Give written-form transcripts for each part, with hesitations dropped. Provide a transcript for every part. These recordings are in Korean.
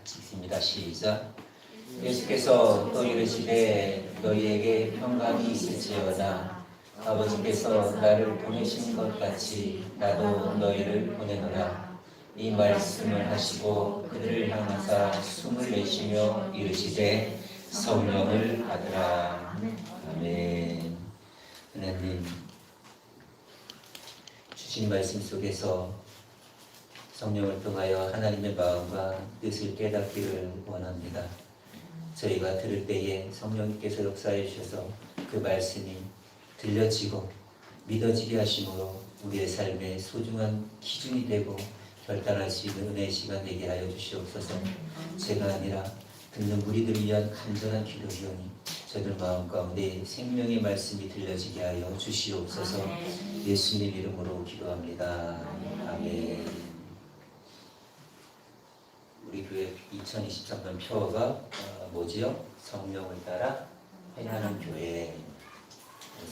읽습니다. 시작. 예수께서 또 이르시되 너희에게 평강이 있을지어다. 아버지께서 나를 보내신 것 같이 나도 너희를 보내노라. 이 말씀을 하시고 그들을 향하사 숨을 내쉬며 이르시되 성령을 받으라. 아멘. 하나님 주신 말씀 속에서 성령을 통하여 하나님의 마음과 뜻을 깨닫기를 원합니다. 저희가 들을 때에 성령님께서 역사해 주셔서 그 말씀이 들려지고 믿어지게 하심으로 우리의 삶의 소중한 기준이 되고 결단할 수 있는 은혜의 시간 되게 하여 주시옵소서. 제가 아니라 듣는 우리들을 위한 간절한 기도이오니 저들 마음 가운데 생명의 말씀이 들려지게 하여 주시옵소서. 예수님 이름으로 기도합니다. 아멘. 우리 교회 2023년 표어가 뭐지요? 성령을 따라 행하는 교회.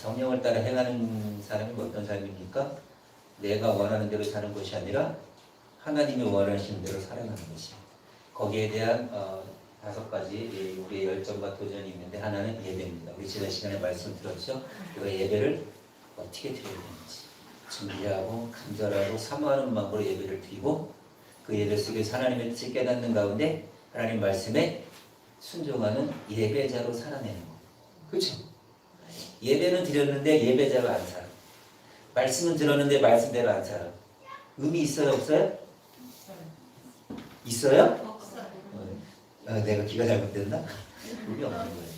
성령을 따라 행하는 사람이 어떤 사람입니까? 내가 원하는 대로 사는 것이 아니라 하나님이 원하시는 대로 살아가는 것이에요. 거기에 대한 5가지 우리의 열정과 도전이 있는데 하나는 예배입니다. 우리 지난 시간에 말씀 들었죠? 우리가 예배를 어떻게 드려야 되는지 준비하고 간절하고 사모하는 마음으로 예배를 드리고 그 예배 속에서 하나님의 뜻을 깨닫는 가운데 하나님 말씀에 순종하는 예배자로 살아내는 거. 그렇죠? 예배는 드렸는데 예배자로 안 살아. 말씀은 들었는데 말씀대로 안 살아. 의미 있어요? 없어요? 있어요? 없어요. 내가 귀가 잘못됐나? 의미 없는 거예요.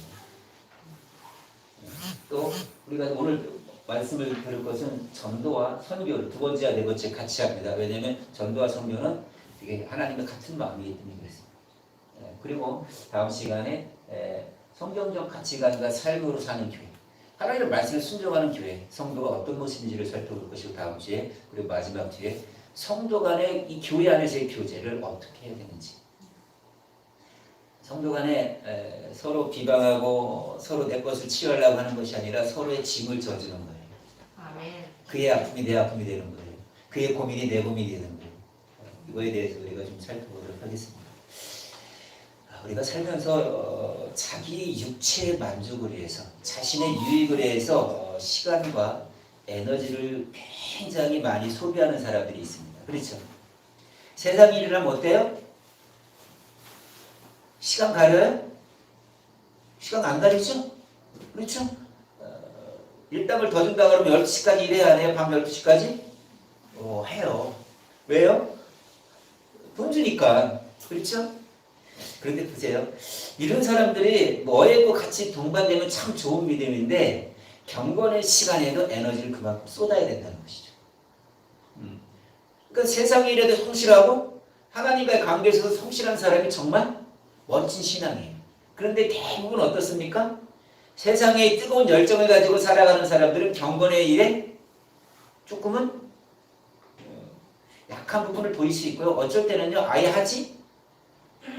또 우리가 오늘 말씀을 들을 것은 전도와 선교 두 번째와 네 번째 같이 합니다. 왜냐하면 전도와 선교는 이게 하나님의 같은 마음이기 때문에 그렇습니다. 그리고 다음 시간에 성경적 가치관과 삶으로 사는 교회, 하나님의 말씀에 순종하는 교회, 성도가 어떤 모습인지를 살펴볼 것이고 다음 주에 그리고 마지막 주에 성도 간의 이 교회 안에서의 교제를 어떻게 해야 되는지, 성도 간에 서로 비방하고 서로 내 것을 취하려고 하는 것이 아니라 서로의 짐을 져주는 거예요. 아멘. 그의 아픔이 내 아픔이 되는 거예요. 그의 고민이 내 고민이 되는 거예요. 이거에 대해서 우리가 좀 살펴보도록 하겠습니다. 우리가 살면서 자기 육체의 만족을 위해서 자신의 유익을 위해서 시간과 에너지를 굉장히 많이 소비하는 사람들이 있습니다. 그렇죠? 세상 일이라면 어때요? 시간 가려요? 시간 안 가리죠? 그렇죠? 일당을 더 준다 그러면 12시까지 일해야 안 해요? 밤 12시까지? 해요. 왜요? 돈 주니까. 그렇죠? 그런데 보세요. 이런 사람들이 뭐에도 같이 동반되면 참 좋은 믿음인데 경건의 시간에도 에너지를 그만큼 쏟아야 된다는 것이죠. 그러니까 세상 일에도 성실하고 하나님과의 관계에서도 성실한 사람이 정말 멋진 신앙이에요. 그런데 대부분 어떻습니까? 세상에 뜨거운 열정을 가지고 살아가는 사람들은 경건의 일에 조금은 약한 부분을 보일 수 있고요. 어쩔 때는요, 아예 하지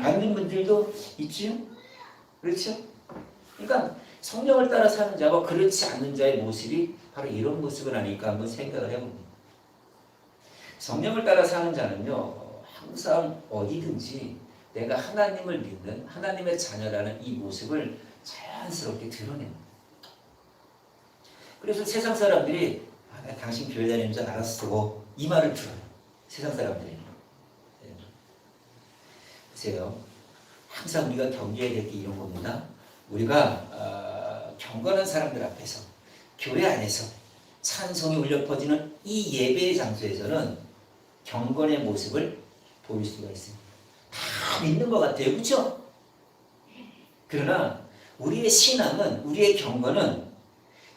않는 분들도 있죠. 그렇죠? 그러니까 성령을 따라 사는 자와 그렇지 않는 자의 모습이 바로 이런 모습은 아닐까 한번 생각을 해봅니다. 성령을 따라 사는 자는요, 항상 어디든지 내가 하나님을 믿는 하나님의 자녀라는 이 모습을 자연스럽게 드러냅니다. 그래서 세상 사람들이 당신 교회 다니는 줄 알았어 이 말을 들어요. 세상 사람들이. 보세요. 항상 우리가 경계해야 될 게 이런 겁니다. 우리가 경건한 사람들 앞에서 교회 안에서 찬송이 울려 퍼지는 이 예배의 장소에서는 경건의 모습을 보일 수가 있습니다. 다 믿는 것 같아요. 그렇죠? 그러나 우리의 신앙은, 우리의 경건은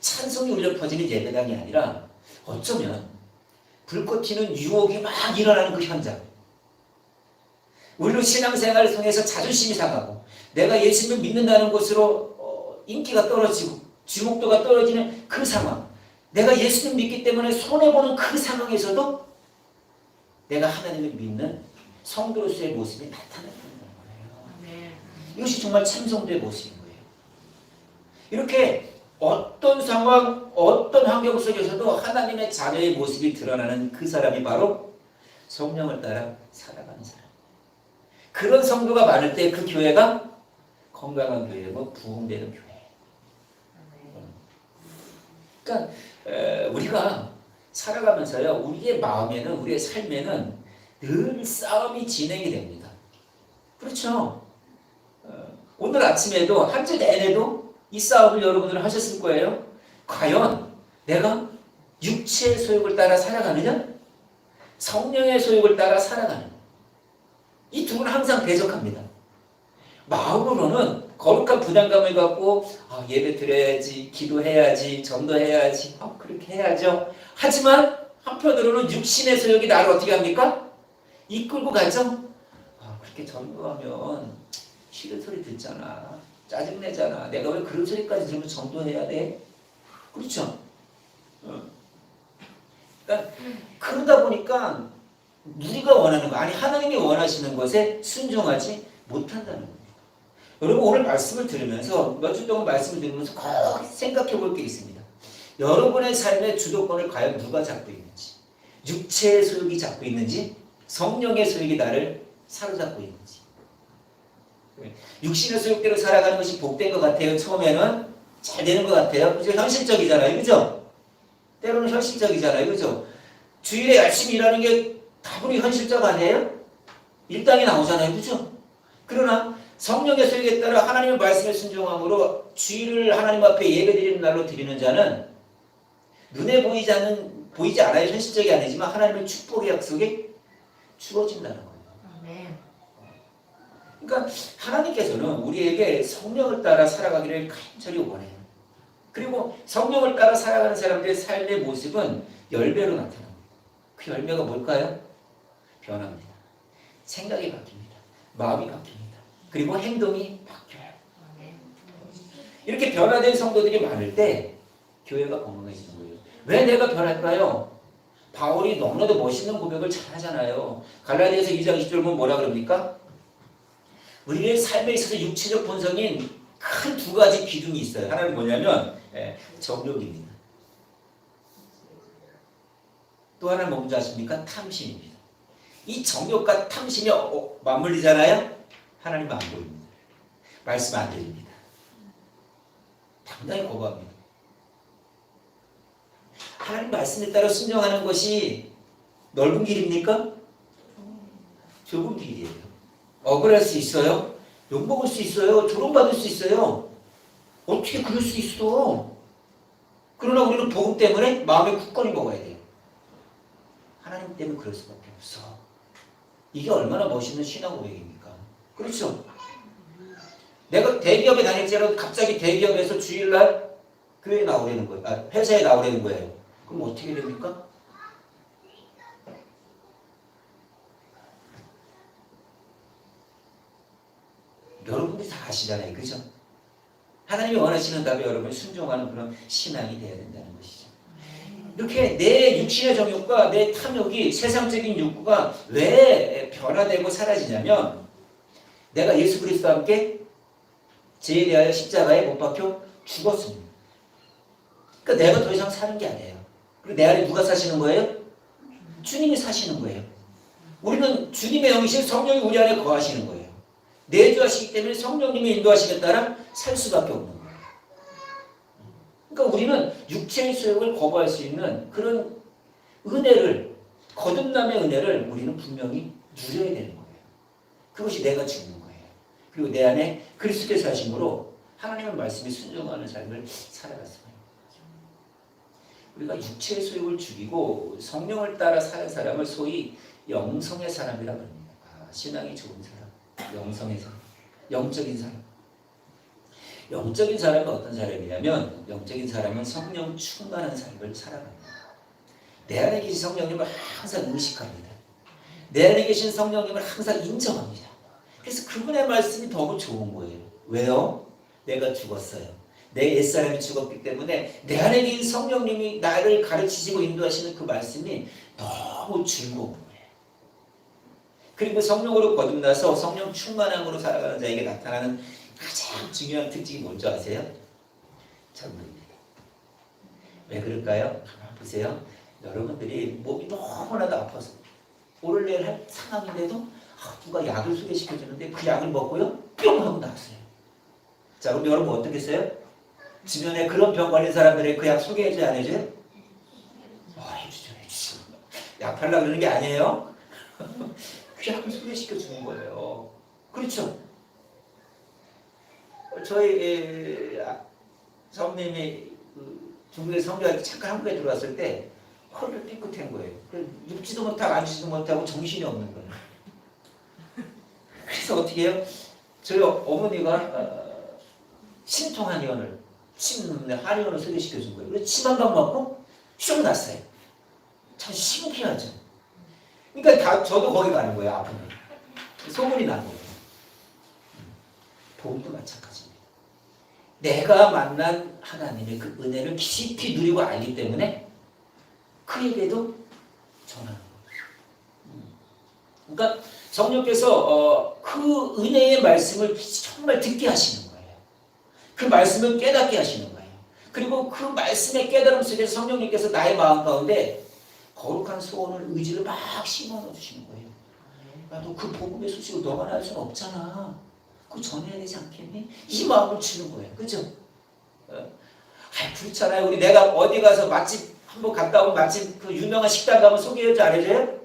찬송이 울려 퍼지는 예배당이 아니라 어쩌면 불꽃 튀는 유혹이 막 일어나는 그 현장, 우리로 신앙생활을 통해서 자존심이 상하고 내가 예수님을 믿는다는 것으로 인기가 떨어지고 주목도가 떨어지는 그 상황, 내가 예수님 믿기 때문에 손해보는 그 상황에서도 내가 하나님을 믿는 성도로서의 모습이 나타나는 거예요. 이것이 정말 참성도의 모습인 거예요. 이렇게 어떤 상황, 어떤 환경 속에서도 하나님의 자녀의 모습이 드러나는 그 사람이 바로 성령을 따라 살아가는 사람. 그런 성도가 많을 때 그 교회가 건강한 교회고 부흥되는 교회. 그러니까 우리가 살아가면서요, 우리의 마음에는, 우리의 삶에는 늘 싸움이 진행이 됩니다. 그렇죠? 오늘 아침에도 한 주 내내도 이 싸움을 여러분들 하셨을 거예요. 과연 내가 육체의 소욕을 따라 살아가느냐? 성령의 소욕을 따라 살아가느냐? 이 두 분은 항상 대적합니다. 마음으로는 거룩한 부담감을 갖고 예배 드려야지, 기도해야지, 전도해야지, 그렇게 해야죠. 하지만 한편으로는 육신의 소욕이 나를 어떻게 합니까? 이끌고 가죠. 그렇게 전도하면 싫은 소리 듣잖아, 짜증내잖아, 내가 왜 그런 소리까지 들으면 전도해야 돼? 그렇죠? 그러니까 그러다 보니까 우리가 원하는 거, 아니 하나님이 원하시는 것에 순종하지 못한다는 거예요. 여러분 오늘 말씀을 들으면서 몇 주 동안 말씀을 들으면서 꼭 생각해 볼 게 있습니다. 여러분의 삶의 주도권을 과연 누가 잡고 있는지, 육체의 소욕이 잡고 있는지, 성령의 소욕이 나를 사로잡고 있는지. 육신의 소욕대로 살아가는 것이 복된 것 같아요. 처음에는 잘 되는 것 같아요. 그죠? 현실적이잖아요. 그죠? 때로는 현실적이잖아요. 그죠? 주일에 열심히 일하는 게 다분히 현실적 아니에요? 일당이 나오잖아요. 그죠? 그러나 성령의 소욕에 따라 하나님의 말씀에 순종함으로 주일을 하나님 앞에 예배드리는 날로 드리는 자는 눈에 보이지 않아요. 현실적이 아니지만 하나님의 축복의 약속이 주어진다는 거예요. 그러니까 하나님께서는 우리에게 성령을 따라 살아가기를 간절히 원해요. 그리고 성령을 따라 살아가는 사람들의 삶의 모습은 열매로 나타납니다. 그 열매가 뭘까요? 변합니다. 생각이 바뀝니다. 마음이 바뀝니다. 그리고 행동이 바뀌어요. 이렇게 변화된 성도들이 많을 때 교회가 건강해지는 거예요. 왜 내가 변할까요? 바울이 너무나도 멋있는 고백을 잘 하잖아요. 갈라디아서 2장 20절 보면 뭐라 그럽니까? 우리의 삶에 있어서 육체적 본성인 큰 두 가지 기둥이 있어요. 하나는 뭐냐면 정욕입니다. 또 하나는 뭔지 아십니까? 탐심입니다. 이 정욕과 탐심이 맞물리잖아요. 하나님 안 보입니다. 말씀 안 드립니다. 당당히 거부합니다. 하나님 말씀에 따라 순종하는 것이 넓은 길입니까? 좁은 길이에요. 억울할 수 있어요. 욕먹을 수 있어요. 조롱받을 수 있어요. 어떻게 그럴 수 있어? 그러나 우리는 복음 때문에 마음에 굳건히 먹어야 돼요. 하나님 때문에 그럴 수밖에 없어. 이게 얼마나 멋있는 신앙 고백입니까? 그렇죠? 내가 대기업에 다닐지라도 갑자기 대기업에서 주일날 교회에 나오려는 거예요. 회사에 나오려는 거예요. 그럼 어떻게 됩니까? 여러분들이 다 아시잖아요. 그죠? 하나님이 원하시는 답에 여러분이 순종하는 그런 신앙이 되어야 된다는 것이죠. 이렇게 내 육신의 정욕과 내 탐욕이, 세상적인 욕구가 왜 변화되고 사라지냐면 내가 예수 그리스도와 함께 죄에 대하여 십자가에 못 박혀 죽었습니다. 그러니까 내가 더 이상 사는 게 아니에요. 그리고 내 안에 누가 사시는 거예요? 주님이 사시는 거예요. 우리는 주님의 영이신 성령이 우리 안에 거하시는 거예요. 내주하시기 때문에 성령님의 인도하심에 따라 살 수밖에 없는 거예요. 그러니까 우리는 육체의 소욕을 거부할 수 있는 그런 은혜를, 거듭남의 은혜를 우리는 분명히 누려야 되는 거예요. 그것이 내가 죽는 거예요. 그리고 내 안에 그리스도께서 하심으로 하나님의 말씀에 순종하는 삶을 살아갔어요. 우리가 육체의 소욕을 죽이고 성령을 따라 사는 사람을 소위 영성의 사람이라고 합니다. 신앙이 좋은 사람, 영성의 사람, 영적인 사람. 영적인 사람은 어떤 사람이냐면 영적인 사람은 성령 충만한 삶을 살아갑니다. 내 안에 계신 성령님을 항상 의식합니다. 내 안에 계신 성령님을 항상 인정합니다. 그래서 그분의 말씀이 너무 좋은 거예요. 왜요? 내가 죽었어요. 내 옛사람이 죽었기 때문에 내 안에 계신 성령님이 나를 가르치시고 인도하시는 그 말씀이 너무 즐거운 거예요. 그리고 성령으로 거듭나서 성령 충만함으로 살아가는 자에게 나타나는 가장 중요한 특징이 뭔지 아세요? 젊음입니다. 왜 그럴까요? 가만 보세요. 여러분들이 몸이 너무나도 아파서 오를 내일 할 상황인데도 누가 약을 소개시켜주는데 그 약을 먹고요 뿅 하고 나왔어요. 자, 그럼 여러분 어떻겠어요? 주변에 그런 병 걸린 사람들에게 그 약 소개해줘야 안 해줘요? 해주죠, 해주죠. 약 팔려고 그러는 게 아니에요. 그 약을 소개시켜주는 거예요. 그렇죠? 저희 사모님이 중국에 성교할 잠깐 한국에 들어왔을 때 허리를 삐끗한 거예요. 눕지도 못하고 앉지도 못하고 정신이 없는 거예요. 그래서 어떻게 해요? 저희 어머니가 신통한 의원을 한의원을 소개시켜준 거예요. 그래서 침 한 방 맞고 슉 났어요. 참 신기하죠. 그러니까 저도 거기 가는 거예요. 아프면 소문이 나는 거예요. 복음도 마찬가지입니다. 내가 만난 하나님의 그 은혜를 깊이 누리고 알기 때문에 그에게도 전하는 거예요. 그러니까 성령께서 그 은혜의 말씀을 정말 듣게 하시는 거예요. 그 말씀을 깨닫게 하시는 거예요. 그리고 그 말씀의 깨달음 속에서 성령님께서 나의 마음 가운데 거룩한 소원을 의지를 막 심어넣어 주시는 거예요. 너 그 복음의 소식을 너만 알 수는 없잖아. 그거 전해야 되지 않겠니? 이 마음을 주는 거예요. 그죠? 그렇잖아요. 우리 내가 어디 가서 맛집 한번 갔다 오면 맛집 그 유명한 식당 가면 소개해줘 안 해줘요?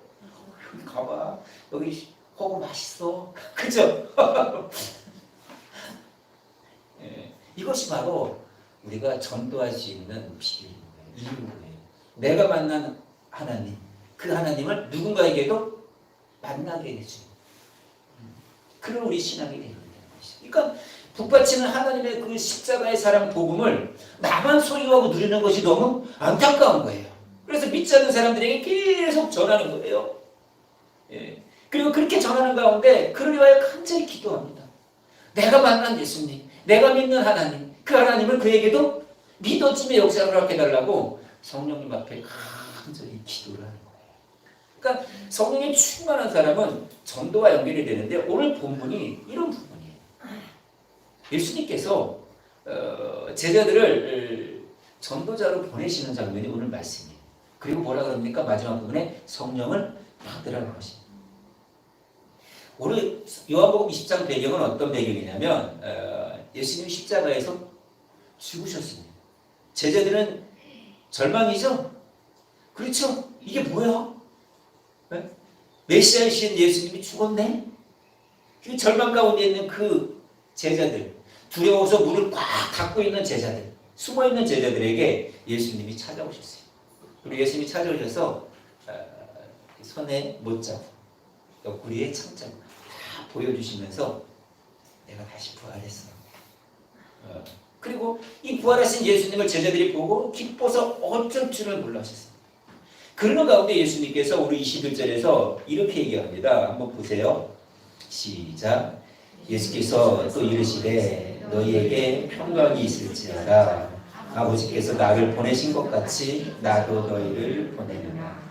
여기 가봐. 여기 허거 맛있어. 그죠? 이것이 바로 우리가 전도할 수 있는 비밀인 거예요. 이유인 거예요. 내가 만난 하나님, 그 하나님을 누군가에게도 만나게 해주는 그런 우리 신앙이 되는 것이죠. 그러니까 북받치는 하나님의 그 십자가의 사랑 복음을 나만 소유하고 누리는 것이 너무 안타까운 거예요. 그래서 믿지 않는 사람들에게 계속 전하는 거예요. 그리고 그렇게 전하는 가운데 그를 위하여 간절히 기도합니다. 내가 만난 예수님, 내가 믿는 하나님, 그 하나님을 그에게도 믿어짐의 역사를 허락해달라고 성령님 앞에 간절히 기도를 하는 거예요. 그러니까 성령이 충만한 사람은 전도와 연결이 되는데 오늘 본문이 이런 부분이에요. 예수님께서 제자들을 전도자로 보내시는 장면이 오늘 말씀이에요. 그리고 뭐라 그럽니까? 마지막 부분에 성령을 받으라는 것입니다. 오늘 요한복음 20장 배경은 어떤 배경이냐면 예수님이 십자가에서 죽으셨습니다. 제자들은 절망이죠? 그렇죠? 이게 뭐야? 네? 메시아이신 예수님이 죽었네? 그 절망 가운데 있는 그 제자들, 두려워서 문을 꽉 닫고 있는 제자들, 숨어있는 제자들에게 예수님이 찾아오셨어요. 그리고 예수님이 찾아오셔서 손에 못자국, 옆구리에 창자국 다 보여주시면서 내가 다시 부활했어. 그리고 이 부활하신 예수님을 제자들이 보고 기뻐서 어쩔 줄을 몰라 하셨습니다. 그러는 가운데 예수님께서 우리 21절에서 이렇게 얘기합니다. 한번 보세요. 시작. 예수께서 또 이르시되 너희에게 평강이 있을지어다. 아버지께서 나를 보내신 것 같이 나도 너희를 보내느라.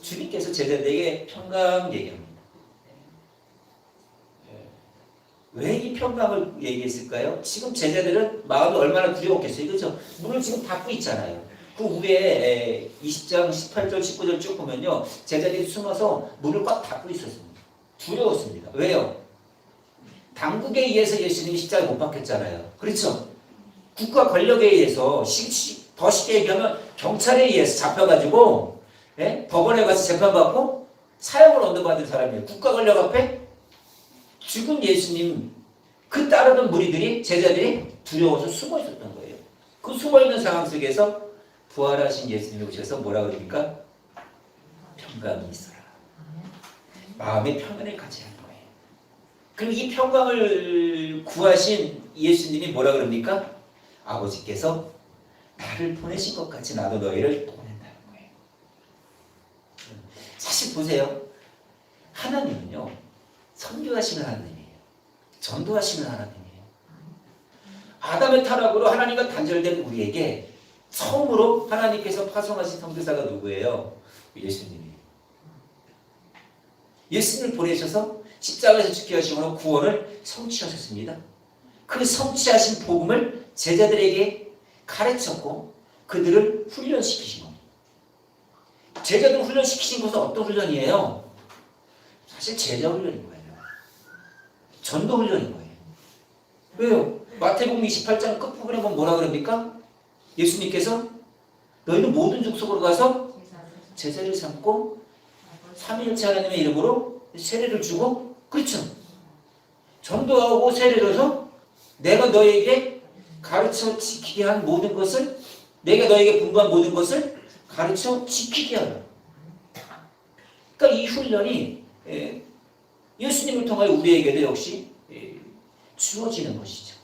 주님께서 제자들에게 평강 얘기합니다. 왜 이 평강을 얘기했을까요? 지금 제자들은 마음이 얼마나 두려웠겠어요. 그렇죠? 문을 지금 닫고 있잖아요. 그 위에 20장 18절 19절 쭉 보면요. 제자들이 숨어서 문을 꽉 닫고 있었습니다. 두려웠습니다. 왜요? 당국에 의해서 예수님이 십자가에 못 박혔잖아요. 그렇죠? 국가 권력에 의해서 더 쉽게 얘기하면 경찰에 의해서 잡혀가지고 법원에 가서 재판받고 사형을 언도받은 사람이에요. 국가 권력 앞에 죽은 예수님 그 따르던 무리들이 제자들이 두려워서 숨어 있었던 거예요. 그 숨어 있는 상황 속에서 부활하신 예수님이 오셔서 뭐라 그러니까 평강이 있어라. 마음의 평안을 가져야 하는 거예요. 그리고 이 평강을 구하신 예수님이 뭐라 그럽니까? 아버지께서 나를 보내신 것 같이 나도 너희를 보낸다는 거예요. 사실 보세요. 하나님은요. 선교하시는 하나님이에요. 전도하시는 하나님이에요. 아담의 타락으로 하나님과 단절된 우리에게 처음으로 하나님께서 파송하신 선교사가 누구예요? 예수님이에요. 예수님을 보내셔서 십자가에서 죽게 하시고 구원을 성취하셨습니다. 그 성취하신 복음을 제자들에게 가르쳤고 그들을 훈련시키신 겁니다. 제자들 훈련시키신 것은 어떤 훈련이에요? 사실 제자 훈련인 거예요. 전도 훈련인 거예요. 왜요? 마태복음 28장 끝부분에 보면 뭐라 그럽니까? 예수님께서 너희는 모든 족속으로 가서 제자를 삼고 삼위일체 하나님의 이름으로 세례를 주고, 그렇죠? 전도하고 세례를 해서 내가 너에게 가르쳐 지키게 한 모든 것을, 내가 너에게 분부한 모든 것을 가르쳐 지키게 하라. 그러니까 이 훈련이 예수님을 통하여 우리에게도 역시 주어지는 것이죠.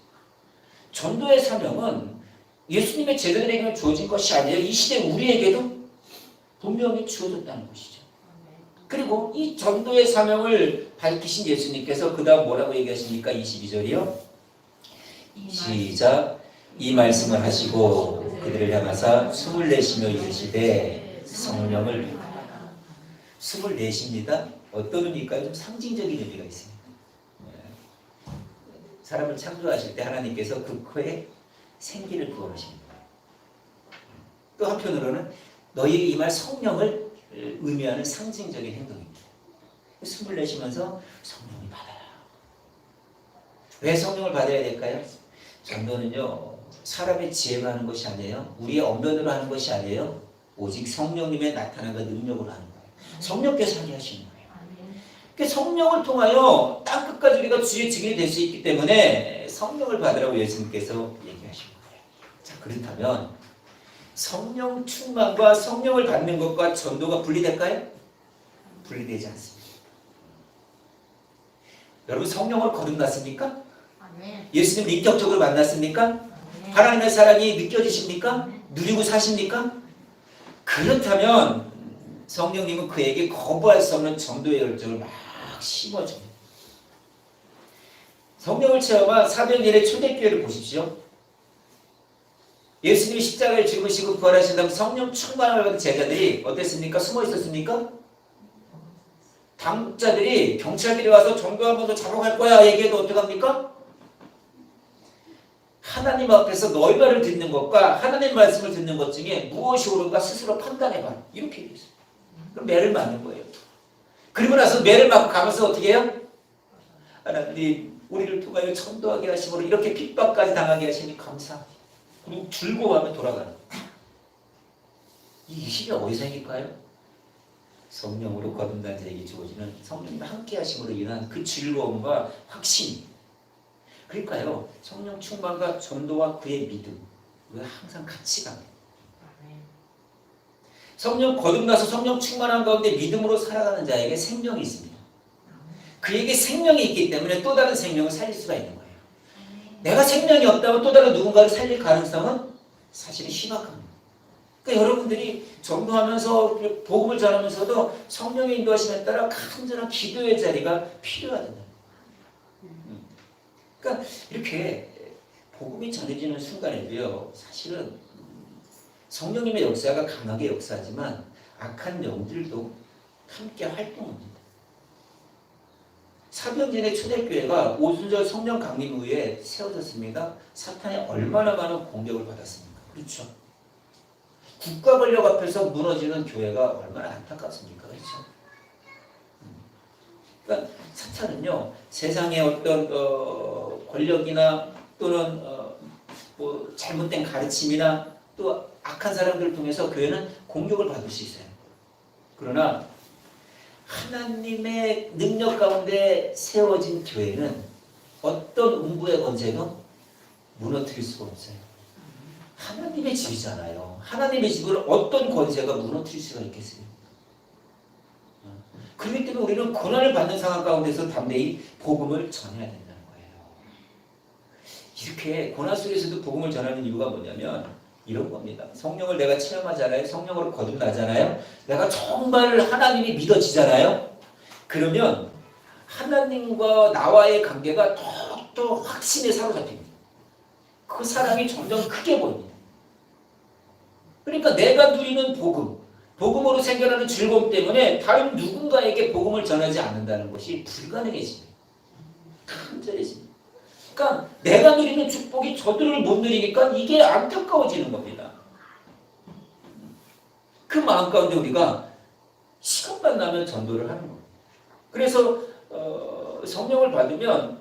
전도의 사명은 예수님의 제자들에게만 주어진 것이 아니에요. 이 시대 우리에게도 분명히 주어졌다는 것이죠. 그리고 이 전도의 사명을 밝히신 예수님께서 그 다음 뭐라고 얘기하십니까? 22절이요. 시작. 이 말씀을 하시고 그들을 향하사 숨을 내쉬며 이르시되 성령을 받아라. 숨을 내쉽니다. 어떤 의미일까요? 좀 상징적인 의미가 있습니다. 사람을 창조하실 때 하나님께서 그 코에 생기를 부어주십니다. 또 한편으로는 너희에게 임할 성령을 의미하는 상징적인 행동입니다. 숨을 내쉬면서 성령을 받아라. 왜 성령을 받아야 될까요? 전도는요, 사람의 지혜가 하는 것이 아니에요. 우리의 언변으로 하는 것이 아니에요. 오직 성령님의 나타난 그 능력으로 하는 거예요. 성령께서 하게 하시는 거예요. 그러니까 성령을 통하여 땅끝까지 우리가 주의 증인이 될 수 있기 때문에 성령을 받으라고 예수님께서 얘기하신 거예요. 자, 그렇다면 성령 충만과 성령을 받는 것과 전도가 분리될까요? 분리되지 않습니다. 여러분 성령으로 거듭났습니까? 예수님 인격적으로 만났습니까? 하나님의 사랑이 느껴지십니까? 누리고 사십니까? 그렇다면 성령님은 그에게 거부할 수 없는 전도의 열정을 막 심어줍니다. 성령을 체험한 사도행전의 초대교회를 보십시오. 예수님이 십자가에 죽으시고 부활하신 다음 성령 충만을 받은 제자들이 어땠습니까? 숨어 있었습니까? 당국자들이, 경찰들이 와서 전도하면서 잡아갈 거야 얘기해도 어떡합니까? 하나님 앞에서 너희 말을 듣는 것과 하나님 말씀을 듣는 것 중에 무엇이 옳은가 스스로 판단해봐. 이렇게 얘기했어요. 그럼 매를 맞는 거예요. 그리고 나서 매를 맞고 가면서 어떻게 해요? 하나님 우리를 통하여 전도하게 하심으로 이렇게 핍박까지 당하게 하시니 감사합니다. 그리고 즐거워하며 돌아가는 거예요. 이 시기가 어디서 생길까요? 성령으로 거듭난 자에게 주어지는 성령과 함께 하심으로 인한 그 즐거움과 확신. 그러니까요, 성령 충만과 전도와 그의 믿음, 왜 항상 같이 갑니다. 성령 거듭나서 성령 충만한 가운데 믿음으로 살아가는 자에게 생명이 있습니다. 그에게 생명이 있기 때문에 또 다른 생명을 살릴 수가 있는 거예요. 내가 생명이 없다면 또 다른 누군가를 살릴 가능성은 사실은 희박합니다. 그러니까 여러분들이 전도하면서 복음을 전하면서도 성령의 인도하심에 따라 간절한 기도의 자리가 필요하다. 그러니까 이렇게 복음이 전해지는 순간에도요, 사실은 성령님의 역사가 강하게 역사하지만 악한 영들도 함께 활동합니다. 사도행전의 초대교회가 오순절 성령 강림 후에 세워졌습니다. 사탄이 얼마나 많은 공격을 받았습니까? 그렇죠. 국가 권력 앞에서 무너지는 교회가 얼마나 안타깝습니까? 그렇죠. 그러니까 사탄은요, 세상의 어떤 권력이나 또는 뭐 잘못된 가르침이나 또 악한 사람들을 통해서 교회는 공격을 받을 수 있어요. 그러나 하나님의 능력 가운데 세워진 교회는 어떤 음부의 권세도 무너뜨릴 수가 없어요. 하나님의 집이잖아요. 하나님의 집을 어떤 권세가 무너뜨릴 수가 있겠어요? 그렇기 때문에 우리는 고난을 받는 상황 가운데서 담대히 복음을 전해야 된다는 거예요. 이렇게 고난 속에서도 복음을 전하는 이유가 뭐냐면 이런 겁니다. 성령을 내가 체험하잖아요. 성령으로 거듭나잖아요. 내가 정말 하나님이 믿어지잖아요. 그러면 하나님과 나와의 관계가 더욱더 확신에 사로잡힙니다. 그 사랑이 점점 크게 보입니다. 그러니까 내가 누리는 복음으로 생겨나는 즐거움 때문에 다른 누군가에게 복음을 전하지 않는다는 것이 불가능해집니다. 간절해집니다. 그러니까 내가 누리는 축복이 저들을 못 누리니까 이게 안타까워지는 겁니다. 그 마음 가운데 우리가 시간만 나면 전도를 하는 겁니다. 그래서 성령을 받으면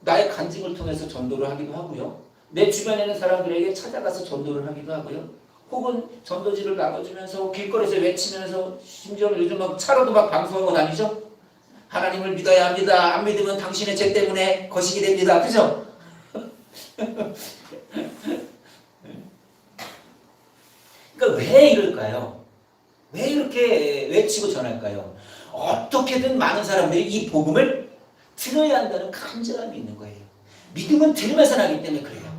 나의 간증을 통해서 전도를 하기도 하고요. 내 주변에 있는 사람들에게 찾아가서 전도를 하기도 하고요. 혹은 전도지를 나눠주면서 길거리에서 외치면서 심지어는 요즘 막 차로도 막 방송하고 다니죠. 하나님을 믿어야 합니다. 안 믿으면 당신의 죄 때문에 거시기 됩니다. 그죠? 그러니까 왜 이럴까요? 왜 이렇게 외치고 전할까요? 어떻게든 많은 사람들이 이 복음을 들어야 한다는 간절함이 있는 거예요. 믿음은 들으면서 나기 때문에 그래요.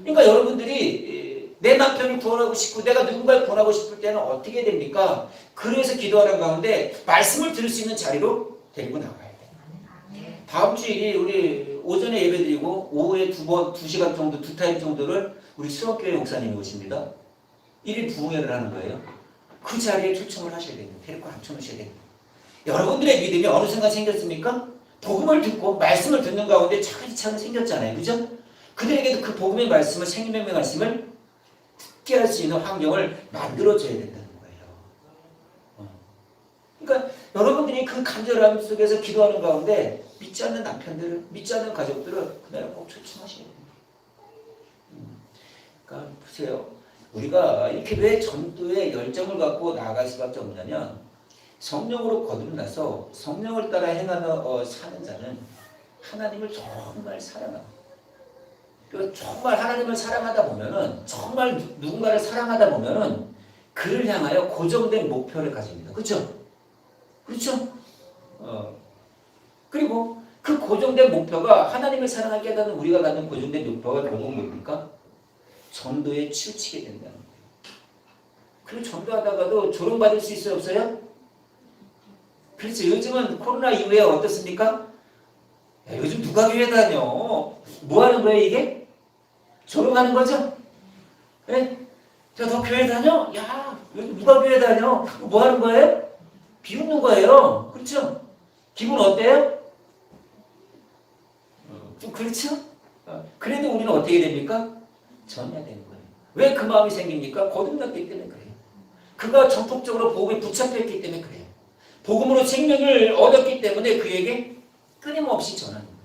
그러니까 여러분들이 내 남편을 구원하고 싶고 내가 누군가를 구원하고 싶을 때는 어떻게 됩니까? 그래서 기도하는 가운데 말씀을 들을 수 있는 자리로 데리고 나가야 돼요. 다음 주일이 우리 오전에 예배드리고 오후에 두 시간 정도, 두 타임 정도를 우리 수원교회 목사님이 오십니다. 1일 부흥회를 하는 거예요. 그 자리에 초청을 하셔야 됩니다. 데리고 앉혀놓으셔야 됩니다. 여러분들의 믿음이 어느 순간 생겼습니까? 복음을 듣고 말씀을 듣는 가운데 차근차근 생겼잖아요. 그죠? 그들에게도 그 복음의 말씀을, 생명의 말씀을 듣게 할 수 있는 환경을 만들어줘야 된다는 거예요. 그러니까 여러분들이 그 간절함 속에서 기도하는 가운데 믿지 않는 남편들을, 믿지 않는 가족들을 그날 꼭 초청하셔야 됩니다. 그러니까 보세요. 우리가 이렇게 왜 전도에 열정을 갖고 나아갈 수밖에 없냐면 성령으로 거듭나서 성령을 따라 행하며 사는 자는 하나님을 정말 사랑합니다. 그리고 정말 하나님을 사랑하다 보면은 정말 누군가를 사랑하다 보면은 그를 향하여 고정된 목표를 가집니다. 그렇죠? 그렇죠? 그리고 그 고정된 목표가 하나님을 사랑하게 하는 우리가 갖는 고정된 목표가 결국 뭡니까? 전도에 치우치게 된다는 거예요. 그리고 전도하다가도 조롱받을 수 있어요? 없어요? 그렇죠. 요즘은 코로나 이후에 어떻습니까? 야, 요즘 누가 교회 다녀? 뭐 하는 거예요 이게? 조롱하는 거죠? 네? 너 교회 다녀? 야, 요즘 누가 교회 다녀? 뭐 하는 거예요? 비웃는 거예요. 그렇죠? 기분 어때요? 좀 그렇죠? 그래도 우리는 어떻게 됩니까? 전해야 되는 거예요. 왜 그 마음이 생깁니까? 거듭났기 때문에 그래요. 그가 전폭적으로 복음에 붙잡혔기 때문에 그래요. 복음으로 생명을 얻었기 때문에 그에게 끊임없이 전하는 거예요.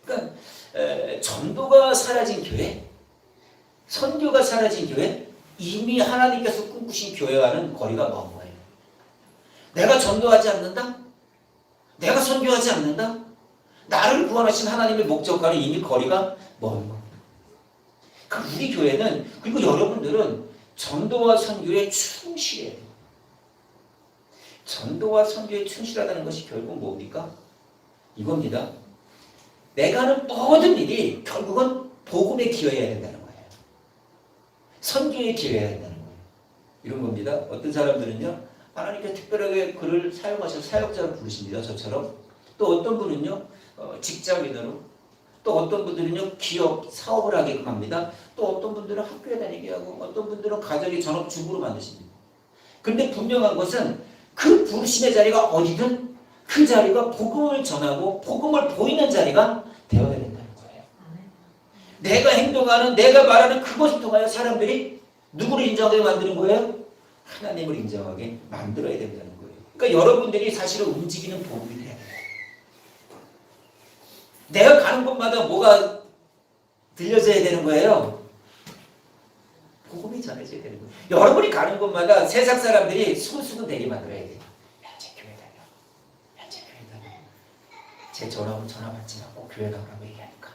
그러니까 전도가 사라진 교회, 선교가 사라진 교회, 이미 하나님께서 꿈꾸신 교회와는 거리가 먼 거예요. 내가 전도하지 않는다? 내가 선교하지 않는다? 나를 구원하신 하나님의 목적과는 이미 거리가 먼 거예요. 그러니까 우리 교회는, 그리고 여러분들은 전도와 선교에 충실해야 돼요. 전도와 선교에 충실하다는 것이 결국 뭡니까? 이겁니다. 내가 하는 모든 일이 결국은 복음에 기여해야 된다는 거예요. 선교에 기여해야 된다는 거예요. 이런 겁니다. 어떤 사람들은요, 하나님께서 특별하게 그를 사용하셔서 사역자로 부르십니다. 저처럼. 또 어떤 분은요, 직장인으로, 또 어떤 분들은요, 기업, 사업을 하게끔 합니다. 또 어떤 분들은 학교에 다니게 하고, 어떤 분들은 가정의 전업주부로 만드십니다. 근데 분명한 것은 그 부르심의 자리가 어디든 그 자리가 복음을 전하고 복음을 보이는 자리가 되어야 된다는 거예요. 내가 행동하는, 내가 말하는 그것을 통하여 사람들이 누구를 인정하게 만드는 거예요? 하나님을 인정하게 만들어야 된다는 거예요. 그러니까 여러분들이 사실은 움직이는 복음이 돼야 돼요. 내가 가는 곳마다 뭐가 들려져야 되는 거예요? 복음이 전해져야 되는 거예요. 여러분이 가는 곳마다 세상 사람들이 수근수근 되게 만들어야 돼요. 야, 쟤 교회 다녀. 야, 쟤 교회 다녀. 쟤 전화 오면 전화 받지 마. 꼭 교회 가라고 얘기하니까.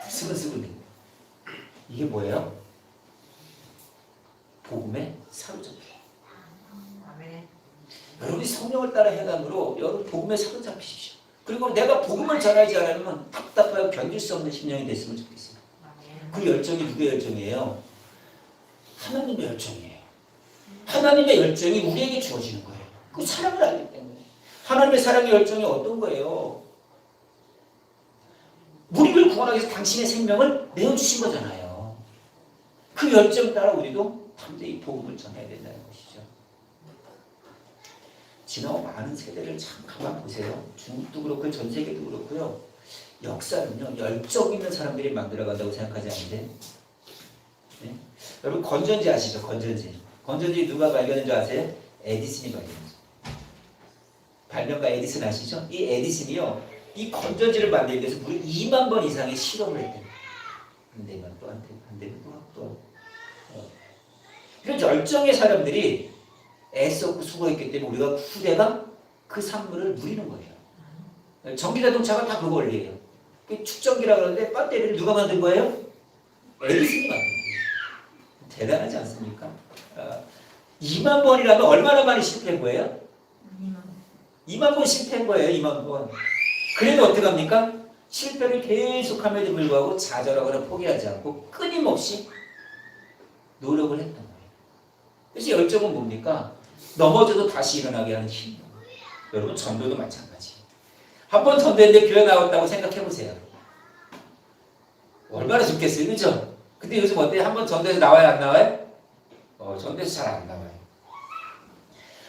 수근수근 돼. 이게 뭐예요? 복음에 사로잡혀. 여러분이 성령을 따라 해감으로 여러분 복음에 사로잡히십시오. 그리고 내가 복음을 전하지 않으면 답답하고 견딜 수 없는 심령이 됐으면 좋겠어요. 그 열정이 누구의 열정이에요? 하나님의 열정이에요. 하나님의 열정이 우리에게 주어지는 거예요. 그 사랑을 알기 때문에. 하나님의 사랑의 열정이 어떤 거예요? 우리를 구원하기 위해서 당신의 생명을 내어주신 거잖아요. 그 열정 따라 우리도 담대히 복음을 전해야 된다는 것이죠. 지나온 많은 세대를 참 가만 보세요. 중국도 그렇고 전 세계도 그렇고요. 역사는요, 열정 있는 사람들이 만들어간다고 생각하지 않는데, 네? 여러분 건전지 아시죠? 건전지. 건전지 누가 발견한 줄 아세요? 에디슨이 발견했어요. 발명가 에디슨 아시죠? 이 에디슨이요. 이 건전지를 만들기 위해서 무려 2만 번 이상의 실험을 했대요. 안 되면 또 안 되고 안 되면 또 하고 또. 이런 열정의 사람들이 애썼고 수고했기 때문에 우리가 후대가 그 산물을 누리는 거예요. 전기자동차가 다 그 원리예요. 축전기라고 하는데 배터리를 누가 만든 거예요? 에디슨이 만든 거예요. 대단하지 않습니까? 2만 번이라면 얼마나 많이 실패한 거예요? 2만 번 실패한 거예요. 2만 번. 그래도 어떻게 합니까? 실패를 계속함에도 불구하고 좌절하거나 포기하지 않고 끊임없이 노력을 했던 거예요. 그래서 열정은 뭡니까? 넘어져도 다시 일어나게 하는 힘. 여러분 전도도 마찬가지. 한 번 전도했는데 교회 나왔다고 생각해 보세요. 얼마나 좋겠어요, 그죠? 근데 요즘 어때요? 한 번 전도해서 나와요, 안 나와요? 전도해서 잘 안 나와요.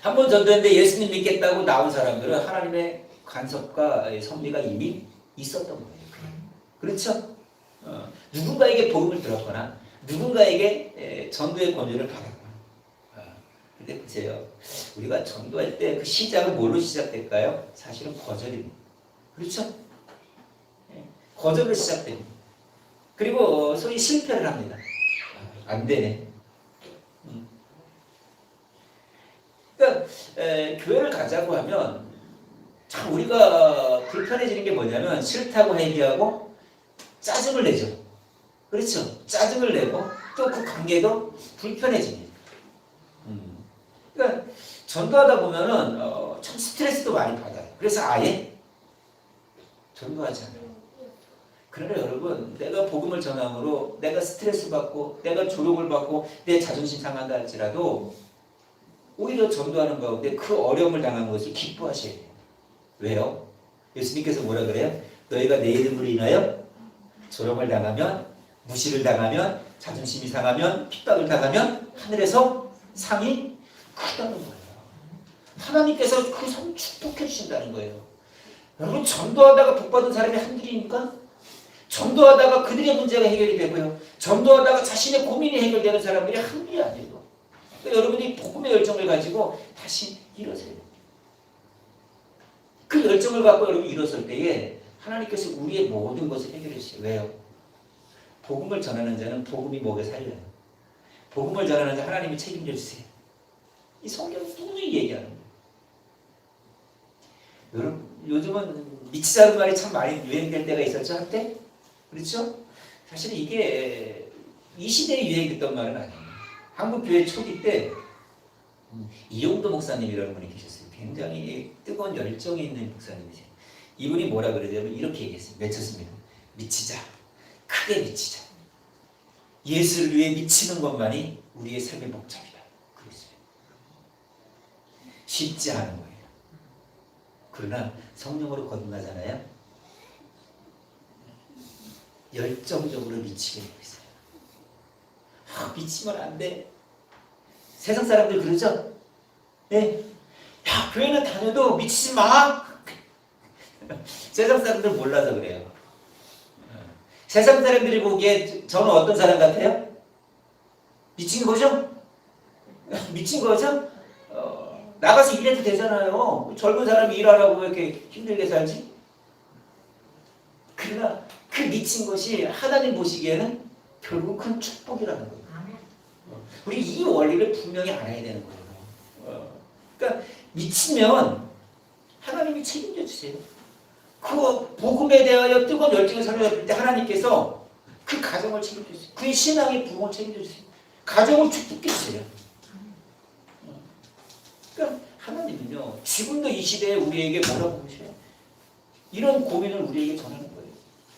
한 번 전도했는데 예수님 믿겠다고 나온 사람들은 하나님의 간섭과 섭리가 이미 있었던 거예요. 그렇죠? 누군가에게 복음을 들었거나 누군가에게 전도의 권유를 받았거나. 근데 보세요. 우리가 전도할 때 그 시작은 뭘로 시작될까요? 사실은 거절입니다. 그렇죠? 거절로 시작됩니다. 그리고 소위 실패를 합니다. 안 되네. 그러니까 교회를 가자고 하면 참 우리가 불편해지는 게 뭐냐면 싫다고 얘기하고 짜증을 내죠. 그렇죠? 짜증을 내고 또 그 관계도 불편해집니다. 그러니까 전도하다 보면은 참 스트레스도 많이 받아요. 그래서 아예 전도하지 않아요. 그러나 여러분, 내가 복음을 전함으로 내가 스트레스 받고 내가 조롱을 받고 내 자존심 상한다 할지라도 오히려 전도하는 가운데 그 어려움을 당한 것을 기뻐하셔야 돼요. 왜요? 예수님께서 뭐라 그래요? 너희가 내 이름으로 인하여 조롱을 당하면, 무시를 당하면, 자존심이 상하면, 핍박을 당하면 하늘에서 상이 크다는 거예요. 하나님께서 그 상 축복해 주신다는 거예요. 여러분 전도하다가 복받은 사람이 한둘입니까? 전도하다가 그들의 문제가 해결이 되고요. 전도하다가 자신의 고민이 해결되는 사람들이 한둘이 아니에요. 그러니까 여러분이 복음의 열정을 가지고 다시 일어서야 돼요. 그 열정을 갖고 여러분 일어설 때에 하나님께서 우리의 모든 것을 해결해 주세요. 왜요? 복음을 전하는 자는 복음이 목에 살려요. 복음을 전하는 자 하나님이 책임져 주세요. 이 성경은 누누이 얘기하는 거예요. 여러분 요즘은 미치자는 말이 참 많이 유행될 때가 있었죠 한때? 그렇죠? 사실 이게 이 시대에 유행됐던 말은 아니에요. 한국 교회 초기 때 이용도 목사님이라는 분이 계셨어요. 굉장히 뜨거운 열정이 있는 목사님이세요. 이분이 뭐라 그러냐면 이렇게 얘기했어요. 외쳤습니다. 미치자. 크게 미치자. 예수를 위해 미치는 것만이 우리의 삶의 목적이다. 그랬어요. 쉽지 않은 거예요. 그러나 성령으로 거듭나잖아요. 열정적으로 미치게 되고 있어요. 미치면 안 돼. 세상 사람들 그러죠? 네. 야, 교회는 다녀도 미치지 마. 세상 사람들 몰라서 그래요. 세상 사람들이 보기에 저는 어떤 사람 같아요? 미친 거죠? 미친 거죠? 나가서 일해도 되잖아요. 젊은 사람이 일하라고 왜 이렇게 힘들게 살지? 그러나 그 미친 것이 하나님 보시기에는 결국 큰 축복이라는 거예요. 우리 이 원리를 분명히 알아야 되는 거예요. 그러니까 미치면 하나님이 책임져 주세요. 그 복음에 대하여 뜨거운 열정을 살려줄 때 하나님께서 그 가정을 책임져 주세요. 그의 신앙의 부흥을 책임져 주세요. 가정을 축복해 주세요. 그러니까 하나님은요 지금도 이 시대에 우리에게 뭐라고 하셔요? 이런 고민을 우리에게 전하는 거예요.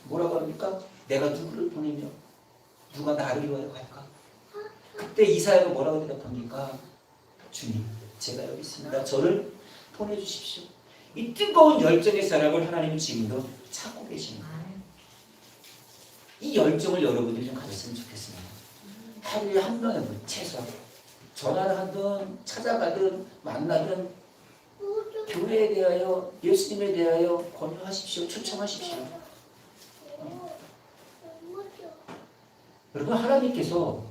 뭐라고 합니까? 내가 누구를 보내며 누가 나를 위하여 갈까? 그때 이사야가 뭐라고 대답합니까? 주님, 제가 여기 있습니다. 저를 보내주십시오. 이 뜨거운 열정의 사랑을 하나님은 지금도 찾고 계십니다. 이 열정을 여러분들이 좀 가졌으면 좋겠습니다. 하루에 한 명의 분, 최소한 전화를 하든 찾아가든 만나든 교회에 대하여 예수님에 대하여 권유하십시오. 초청하십시오. 여러분 하나님께서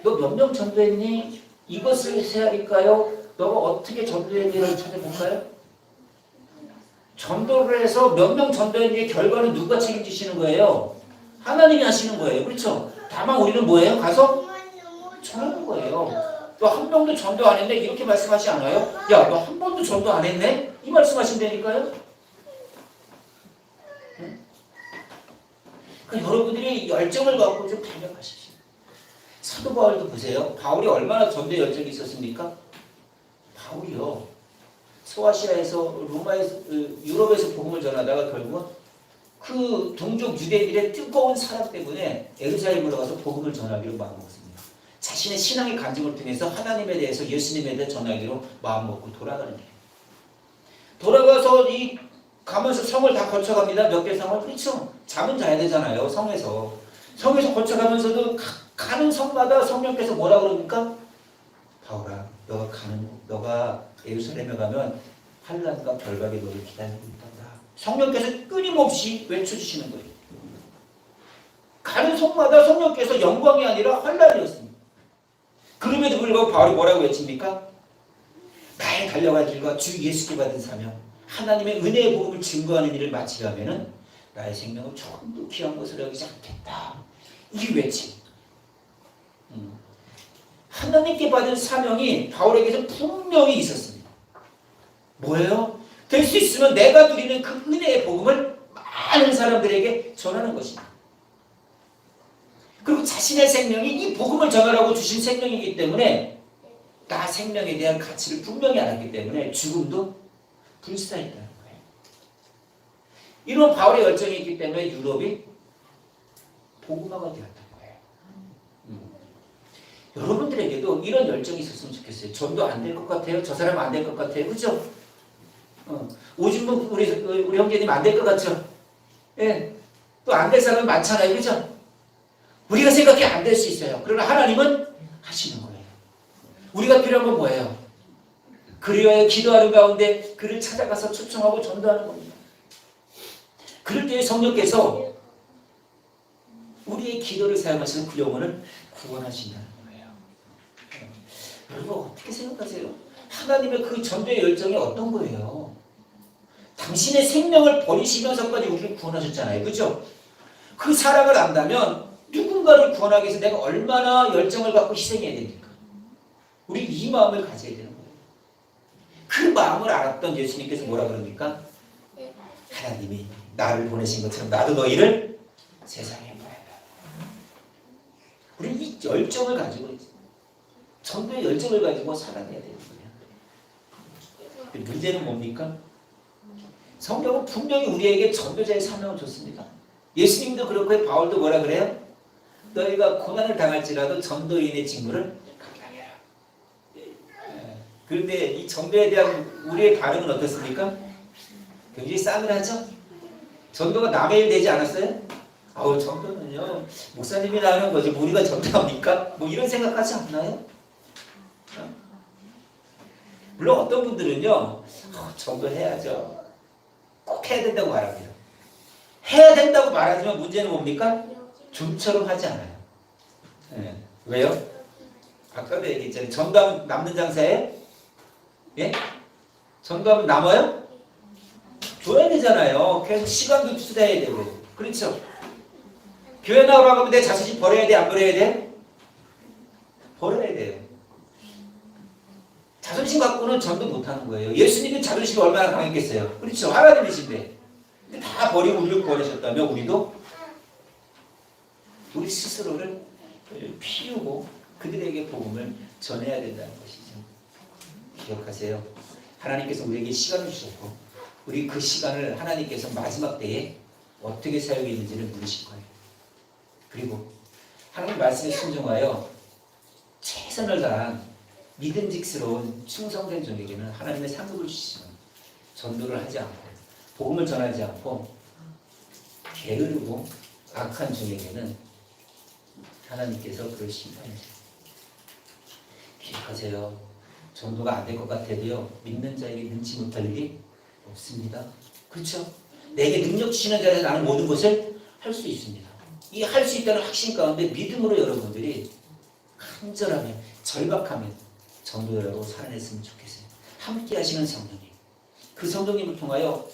너 몇 명 전도했니? 이것을 헤아릴까요? 너가 어떻게 전도했니를 찾아볼까요? 전도를 해서 몇 명 전도했는데 결과는 누가 책임지시는 거예요? 하나님이 하시는 거예요. 그렇죠? 다만 우리는 뭐예요? 가서 전하는 거예요. 너 한 명도 전도 안 했네? 이렇게 말씀하시지 않아요? 야, 너 한 번도 전도 안 했네? 이 말씀하신다니까요? 응? 그러니까 여러분들이 열정을 갖고 좀 달려가십시오. 사도 바울도 보세요. 바울이 얼마나 전도에 열정이 있었습니까? 바울이요. 소아시아에서 로마에서 유럽에서 복음을 전하다가 결국은 그 동족 유대인들의 뜨거운 사랑 때문에 예루살렘으로 가서 복음을 전하기로 마음먹었습니다. 자신의 신앙의 간증을 통해서 하나님에 대해서 예수님에 대해 전하기로 마음먹고 돌아가는 거예요. 돌아가서 이 가면서 성을 다 거쳐갑니다. 몇 개 성을. 그렇죠. 잠은 자야 되잖아요. 성에서 거쳐가면서도 가는 성마다 성령께서 뭐라 그럽니까? 바울아, 너가 예루살렘에 가면 환난과 결박이 너를 기다리고 있단다. 성령께서 끊임없이 외쳐주시는 거예요. 가는 성마다 성령께서 영광이 아니라 환난이었습니다. 그럼에도 불구하고 바울이 뭐라고 외칩니까? 나의 달려갈 길과 주 예수께 받은 사명, 하나님의 은혜의 복음을 증거하는 일을 마치려면은 나의 생명을 조금 더 귀한 것으로 여기지 않겠다. 이 외침. 하나님께 받은 사명이 바울에게서 분명히 있었습니다. 뭐예요? 될 수 있으면 내가 누리는 그 은혜의 복음을 많은 사람들에게 전하는 것입니다. 그리고 자신의 생명이 이 복음을 전하라고 주신 생명이기 때문에 나 생명에 대한 가치를 분명히 알았기 때문에 죽음도 불사했다는 거예요. 이런 바울의 열정이 있기 때문에 유럽이 복음화가 되었다. 여러분들에게도 이런 열정이 있었으면 좋겠어요. 전도 안 될 것 같아요. 저 사람 안 될 것 같아요. 그죠? 오줌 우리 형제님 안 될 것 같죠? 예. 또 안 될 사람은 많잖아요. 그죠? 우리가 생각해 안 될 수 있어요. 그러나 하나님은 하시는 거예요. 우리가 필요한 건 뭐예요? 그리하여 기도하는 가운데 그를 찾아가서 초청하고 전도하는 겁니다. 그럴 때 성령께서 우리의 기도를 사용하시는 그 영혼을 구원하신다는 거예요. 여러분 어떻게 생각하세요? 하나님의 그 전도의 열정이 어떤 거예요? 당신의 생명을 버리시면서까지 우리를 구원하셨잖아요. 그죠? 그 사랑을 안다면 누군가를 구원하기 위해서 내가 얼마나 열정을 갖고 희생해야 됩니까? 우리 이 마음을 가져야 되는 거예요. 그 마음을 알았던 예수님께서 뭐라 그럽니까? 하나님이 나를 보내신 것처럼 나도 너희를 세상에 보내라. 우리 이 열정을 가지고 전도의 열정을 가지고 살아내야 되는 거예요. 문제는 뭡니까? 성경은 분명히 우리에게 전도자의 사명을 줬습니다. 예수님도 그렇고 바울도 뭐라 그래요? 너희가 고난을 당할지라도 전도인의 직무를 감당해라. 그런데 이 전도에 대한 우리의 반응은 어떻습니까? 굉장히 싸늘하죠? 전도가 남의 일 되지 않았어요? 아우 전도는요 목사님이 하는 거지 우리가 전도합니까? 뭐 이런 생각하지 않나요? 물론 어떤 분들은요 전도해야죠. 꼭 해야 된다고 말합니다. 해야 된다고 말하지만 문제는 뭡니까? 좀처럼 하지 않아요. 네. 왜요? 아까도 얘기했잖아요. 전도하면 남는 장사에 예? 전도하면 남아요? 줘야 되잖아요. 계속 시간도 투자해야 되고 그렇죠? 교회 나오라고 하면 내 자존심 버려야 돼? 안 버려야 돼? 버려야 돼요. 자존심 갖고는 전도 못하는 거예요. 예수님은 자존심이 얼마나 강했겠어요. 그렇죠? 하나님이신데. 근데 다 버리고 우리를 구원하셨다면 우리도 우리 스스로를 피우고 그들에게 복음을 전해야 된다는 것이죠. 기억하세요. 하나님께서 우리에게 시간을 주셨고 우리 그 시간을 하나님께서 마지막 때에 어떻게 사용했는지를 물으실 거예요. 그리고 하나님 말씀에 순종하여 최선을 다한 믿음직스러운 충성된 종에게는 하나님의 상급을 주시지만 전도를 하지 않고 복음을 전하지 않고 게으르고 악한 종에게는 하나님께서 그를 심판하십니다. 기억하세요. 전도가 안 될 것 같아도요 믿는 자에게 능치 못할 일이 없습니다. 그렇죠? 내게 능력 주시는 자에서 나는 모든 것을 할 수 있습니다. 이 할 수 있다는 확신 가운데 믿음으로 여러분들이 간절하면 절박하면 전도라고 살아냈으면 좋겠어요. 함께 하시는 성령님, 그 성령님을 통하여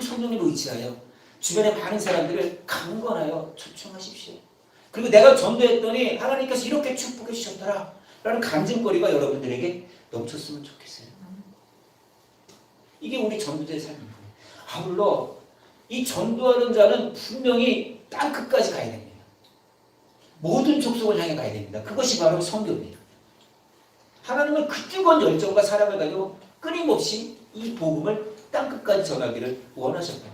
그 성령님을 의지하여 주변에 많은 사람들을 강건하여 초청하십시오. 그리고 내가 전도했더니 하나님께서 이렇게 축복해 주셨더라 라는 간증거리가 여러분들에게 넘쳤으면 좋겠어요. 이게 우리 전도자의 삶입니다. 아울러 이 전도하는 자는 분명히 땅끝까지 가야 됩니다. 모든 족속을 향해 가야 됩니다. 그것이 바로 선교입니다. 하나님은 그 뜨거운 열정과 사랑을 가지고 끊임없이 이 복음을 땅끝까지 전하기를 원하셨던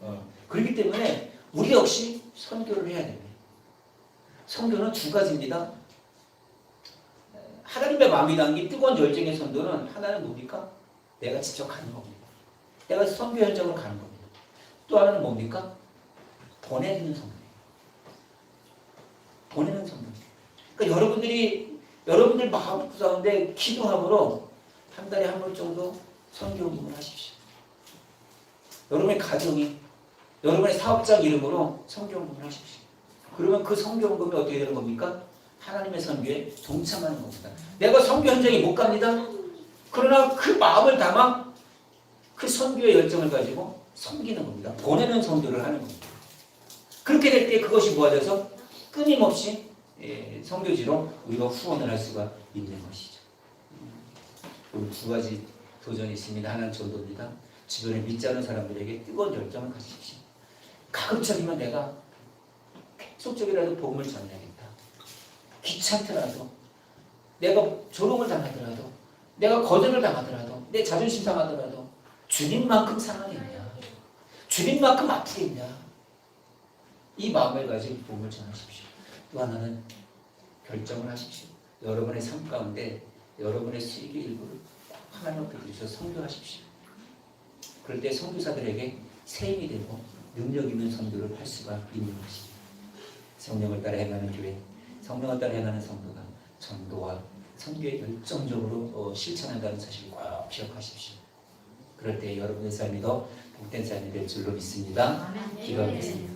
거예요. 그렇기 때문에 우리 역시 선교를 해야 됩니다. 선교는 두 가지입니다. 하나님의 마음이 담긴 뜨거운 열정의 선도는 하나는 뭡니까? 내가 직접 가는 겁니다. 내가 선교 현장으로 가는 겁니다. 또 하나는 뭡니까? 보내는 선교입니다. 보내는 선교입니다. 그러니까 여러분들 마음 가운데 기도함으로 한 달에 한 번 정도 선교 운동을 하십시오. 여러분의 가정이 여러분의 사업장 이름으로 선교 운동을 하십시오. 그러면 그 선교 운동이 어떻게 되는 겁니까? 하나님의 선교에 동참하는 겁니다. 내가 선교 현장에 못 갑니다. 그러나 그 마음을 담아 그 선교의 열정을 가지고 섬기는 겁니다. 보내는 선교를 하는 겁니다. 그렇게 될 때 그것이 모아져서 끊임없이 선교지로 우리가 후원을 할 수가 있는 것이죠. 두 가지 도전이 있습니다. 하나는 전도입니다. 주변에 믿지 않는 사람들에게 뜨거운 열정을 가지십시오. 가급적이면 내가 계속적이라도 복음을 전해야겠다. 귀찮더라도, 내가 조롱을 당하더라도, 내가 거절을 당하더라도, 내 자존심 상하더라도 주님만큼 상하겠냐, 주님만큼 아프겠냐, 이 마음을 가지고 복음을 전하십시오. 또 하나는 결정을 하십시오. 여러분의 삶 가운데 여러분의 수익의 일부를 하나님 앞에 드리셔서 선교하십시오. 그럴 때 선교사들에게 새 힘이 되고 능력 있는 선교를 할 수가 있는 것입니다. 성령을 따라 행하는 교회, 성령을 따라 행하는 성도가 전도와 선교에 열정적으로 실천한다는 사실을 꼭 기억하십시오. 그럴 때 여러분의 삶이 더 복된 삶이 될 줄로 믿습니다. 기도하겠습니다.